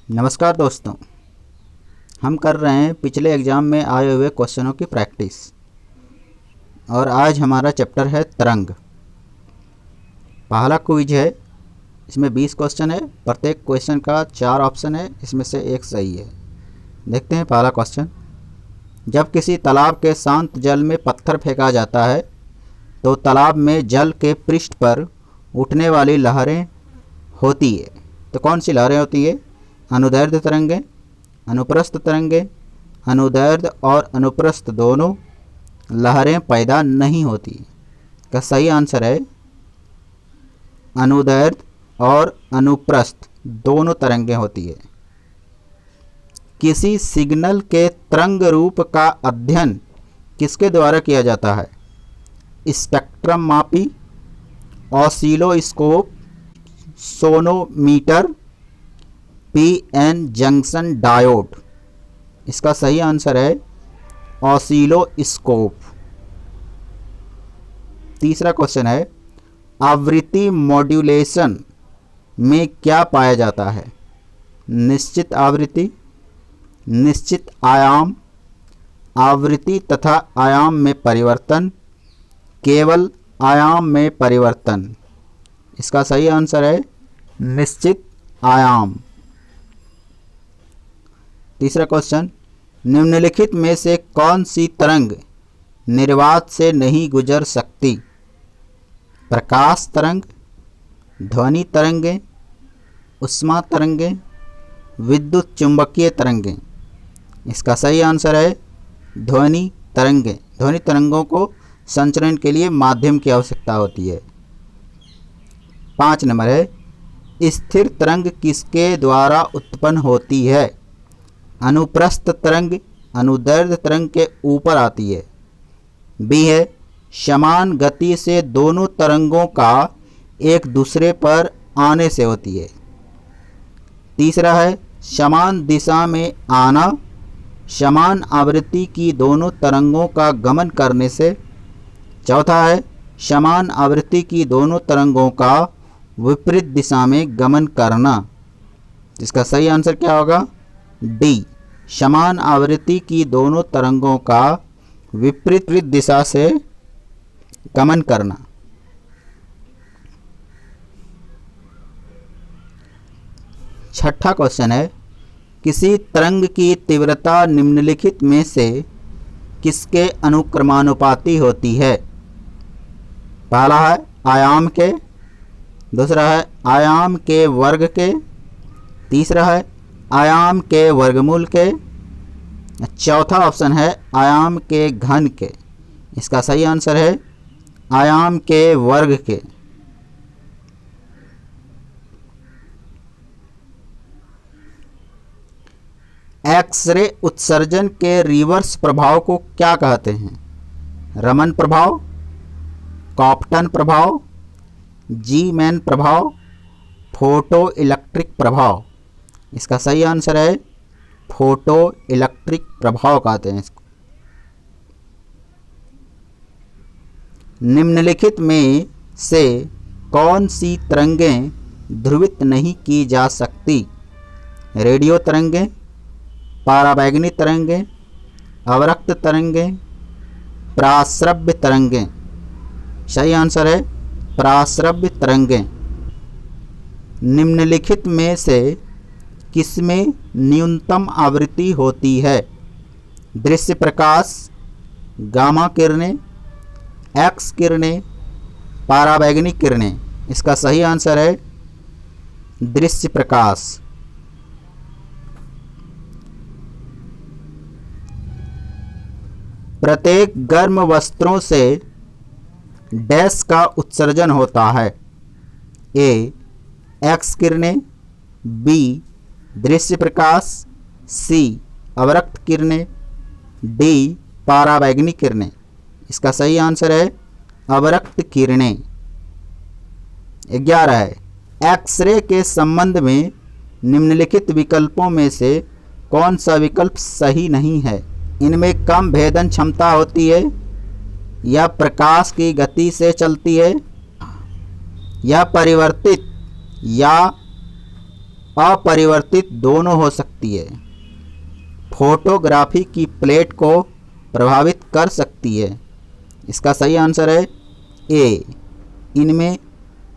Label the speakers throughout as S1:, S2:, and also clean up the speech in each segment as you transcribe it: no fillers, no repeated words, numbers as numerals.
S1: नमस्कार दोस्तों, हम कर रहे हैं पिछले एग्ज़ाम में आए हुए क्वेश्चनों की प्रैक्टिस। और आज हमारा चैप्टर है तरंग। पहला क्विज है, इसमें 20 क्वेश्चन है। प्रत्येक क्वेश्चन का 4 ऑप्शन है, इसमें से एक सही है। देखते हैं पहला क्वेश्चन। जब किसी तालाब के शांत जल में पत्थर फेंका जाता है तो तालाब में जल के पृष्ठ पर उठने वाली लहरें होती है। तो कौन सी लहरें होती है? अनुदैर्ध्य तरंगें, अनुप्रस्थ तरंगें। अनुदैर्ध्य और अनुप्रस्थ दोनों लहरें पैदा नहीं होती। का सही आंसर है अनुदैर्ध्य और अनुप्रस्थ दोनों तरंगें होती है। किसी सिग्नल के तरंग रूप का अध्ययन किसके द्वारा किया जाता है? स्पेक्ट्रम मापी, oscilloscope, sonometer, PN junction diode. इसका सही आंसर है ऑसिलोस्कोप। तीसरा क्वेश्चन है, आवृत्ति मॉड्यूलेशन में क्या पाया जाता है? निश्चित आवृत्ति, निश्चित आयाम, आवृत्ति तथा आयाम में परिवर्तन, केवल आयाम में परिवर्तन। इसका सही आंसर है निश्चित आयाम। तीसरा क्वेश्चन, निम्नलिखित में से कौन सी तरंग निर्वात से नहीं गुजर सकती? प्रकाश तरंग, ध्वनि तरंगें, ऊष्मा तरंगें, विद्युत चुंबकीय तरंगें। इसका सही आंसर है ध्वनि तरंगें। ध्वनि तरंगों को संचरण के लिए माध्यम की आवश्यकता होती है। 5 नंबर है, स्थिर तरंग किसके द्वारा उत्पन्न होती है? अनुप्रस्थ तरंग अनुदैर्ध्य तरंग के ऊपर आती है। बी है, समान गति से दोनों तरंगों का एक दूसरे पर आने से होती है। तीसरा है, समान दिशा में आना, समान आवृत्ति की दोनों तरंगों का गमन करने से। चौथा है, समान आवृत्ति की दोनों तरंगों का विपरीत दिशा में गमन करना। इसका सही आंसर क्या होगा? डी, समान आवृत्ति की दोनों तरंगों का विपरीत दिशा से गमन करना। छठा क्वेश्चन है, किसी तरंग की तीव्रता निम्नलिखित में से किसके अनुक्रमानुपाती होती है? पहला है आयाम के, दूसरा है आयाम के वर्ग के, तीसरा है आयाम के वर्गमूल के, चौथा ऑप्शन है आयाम के घन के। इसका सही आंसर है आयाम के वर्ग के। एक्सरे उत्सर्जन के रिवर्स प्रभाव को क्या कहते हैं? रमन प्रभाव, कॉप्टन प्रभाव, जी-मैन प्रभाव, फोटो इलेक्ट्रिक प्रभाव। इसका सही आंसर है फोटो इलेक्ट्रिक प्रभाव कहते हैं इसको। निम्नलिखित में से कौन सी तरंगें ध्रुवित नहीं की जा सकती? रेडियो तरंगें, पराबैंगनी तरंगें, अवरक्त तरंगें, प्राश्रव्य तरंगें। सही आंसर है प्राश्रव्य तरंगें। निम्नलिखित में से किसमें न्यूनतम आवृत्ति होती है? दृश्य प्रकाश, गामा किरणें, एक्स किरणें, पराबैंगनी किरणें। इसका सही आंसर है दृश्य प्रकाश। प्रत्येक गर्म वस्त्रों से डैश का उत्सर्जन होता है? ए, एक्स किरणें, बी, दृश्य प्रकाश, सी, अवरक्त किरणें, डी, पराबैंगनी किरणें। इसका सही आंसर है अवरक्त किरणें। 11 है, एक्सरे के संबंध में निम्नलिखित विकल्पों में से कौन सा विकल्प सही नहीं है? इनमें कम भेदन क्षमता होती है, या प्रकाश की गति से चलती है, या परिवर्तित, या अपरिवर्तित दोनों हो सकती है। फोटोग्राफी की प्लेट को प्रभावित कर सकती है। इसका सही आंसर है ए, इनमें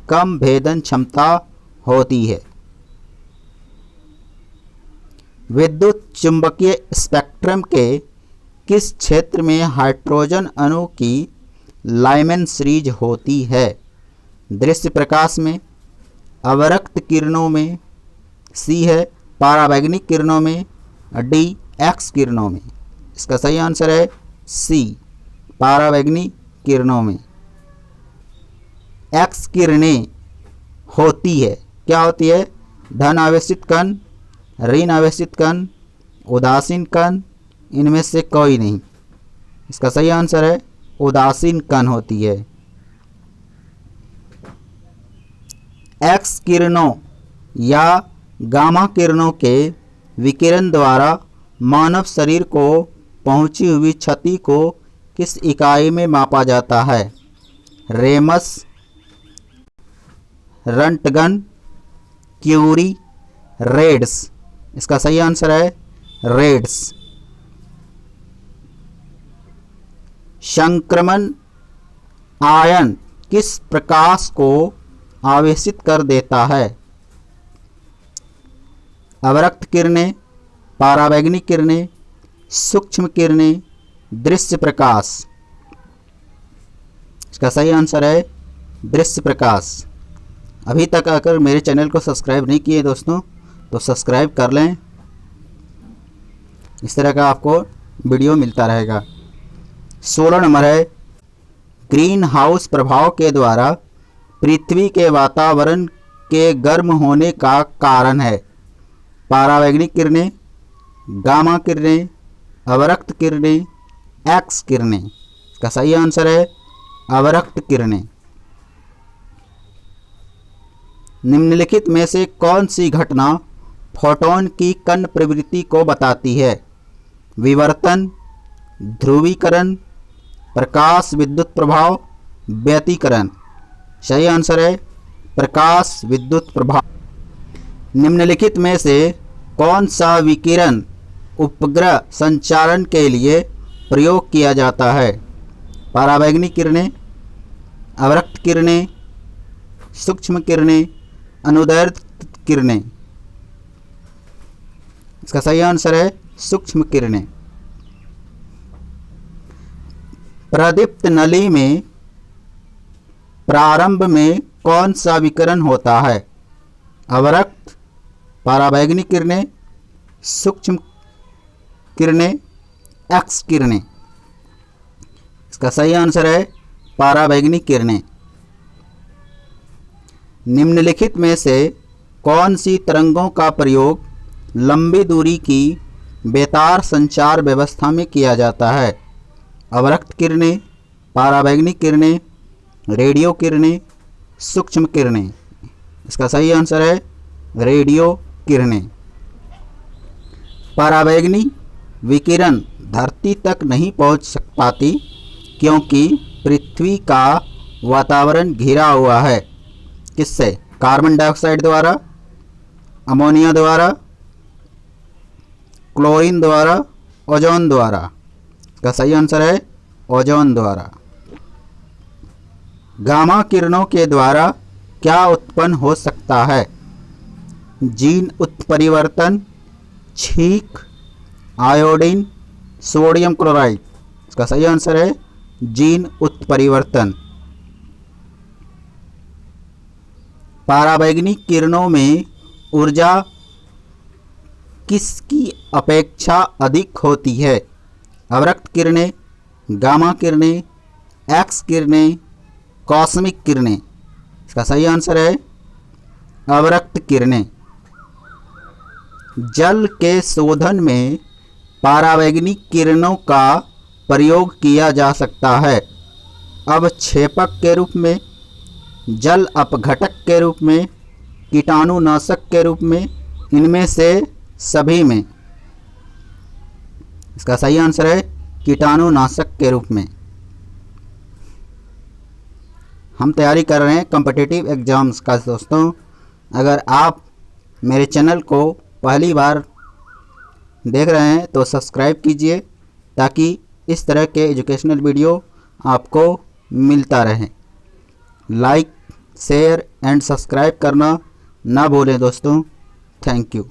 S1: कम भेदन क्षमता होती है। विद्युत चुंबकीय स्पेक्ट्रम के किस क्षेत्र में हाइड्रोजन अणु की लाइमन सीरीज होती है? दृश्य प्रकाश में, अवरक्त किरणों में, सी है पराबैंगनी किरणों में, डी एक्स किरणों में। इसका सही आंसर है सी, पराबैंगनी किरणों में। एक्स किरणें होती है, क्या होती है? धन आवेशित कण, ऋण आवेशित कण, उदासीन कण, इनमें से कोई नहीं। इसका सही आंसर है उदासीन कण होती है। एक्स किरणों या गामा किरणों के विकिरण द्वारा मानव शरीर को पहुंची हुई क्षति को किस इकाई में मापा जाता है? Rems, roentgen, curie, rads. इसका सही आंसर है रेड्स। संक्रमण आयन किस प्रकाश को आवेशित कर देता है? अवरक्त किरणें, पराबैंगनी किरणें, सूक्ष्म किरणें, दृश्य प्रकाश। इसका सही आंसर है दृश्य प्रकाश। अभी तक अगर मेरे चैनल को सब्सक्राइब नहीं किए दोस्तों तो सब्सक्राइब कर लें, इस तरह का आपको वीडियो मिलता रहेगा। 16 नंबर है ग्रीन हाउस प्रभाव के द्वारा पृथ्वी के वातावरण के गर्म होने का कारण है? पराबैंगनी किरणें, गामा किरणें, अवरक्त किरणें, एक्स किरणें। इसका सही आंसर है अवरक्त किरणें। निम्नलिखित में से कौन सी घटना फोटोन की कण प्रवृत्ति को बताती है? विवर्तन, ध्रुवीकरण, प्रकाश विद्युत प्रभाव, व्यतिकरण। सही आंसर है प्रकाश विद्युत प्रभाव। निम्नलिखित में से कौन सा विकिरण उपग्रह संचारण के लिए प्रयोग किया जाता है? पराबैंगनी किरणें, अवरक्त किरणें, सूक्ष्म किरणें, अनुदैर्ध्य किरणें। इसका सही आंसर है सूक्ष्म किरणें। प्रदीप्त नली में प्रारंभ में कौन सा विकिरण होता है? अवरक्त, पराबैंगनी किरणें, सूक्ष्म किरणें, एक्स किरणें। इसका सही आंसर है पराबैंगनी किरणें। निम्नलिखित में से कौन सी तरंगों का प्रयोग लंबी दूरी की बेतार संचार व्यवस्था में किया जाता है? अवरक्त किरणें, पराबैंगनी किरणें, रेडियो किरणें, सूक्ष्म किरणें। इसका सही आंसर है रेडियो किरणें। पराबैंगनी विकिरण धरती तक नहीं पहुंच पाती क्योंकि पृथ्वी का वातावरण घिरा हुआ है। किससे? कार्बन डाइऑक्साइड द्वारा, अमोनिया द्वारा, क्लोरीन द्वारा, ओजोन द्वारा। इसका सही आंसर है ओजोन द्वारा। गामा किरणों के द्वारा क्या उत्पन्न हो सकता है? जीन उत्परिवर्तन, छींक, आयोडीन, सोडियम क्लोराइड। इसका सही आंसर है जीन उत्परिवर्तन। पराबैंगनी किरणों में ऊर्जा किसकी अपेक्षा अधिक होती है? अवरक्त किरणें, गामा किरणें, एक्स किरणें, कॉस्मिक किरणें। इसका सही आंसर है अवरक्त किरणें। जल के शोधन में पराबैंगनी किरणों का प्रयोग किया जा सकता है। अवक्षेपक के रूप में, जल अपघटक के रूप में, कीटाणुनाशक के रूप में, इनमें से सभी में। इसका सही आंसर है कीटाणुनाशक के रूप में। हम तैयारी कर रहे हैं कॉम्पिटिटिव एग्जाम्स का दोस्तों। अगर आप मेरे चैनल को पहली बार देख रहे हैं तो सब्सक्राइब कीजिए ताकि इस तरह के एजुकेशनल वीडियो आपको मिलता रहे। लाइक, शेयर एंड सब्सक्राइब करना ना भूलें दोस्तों। Thank you.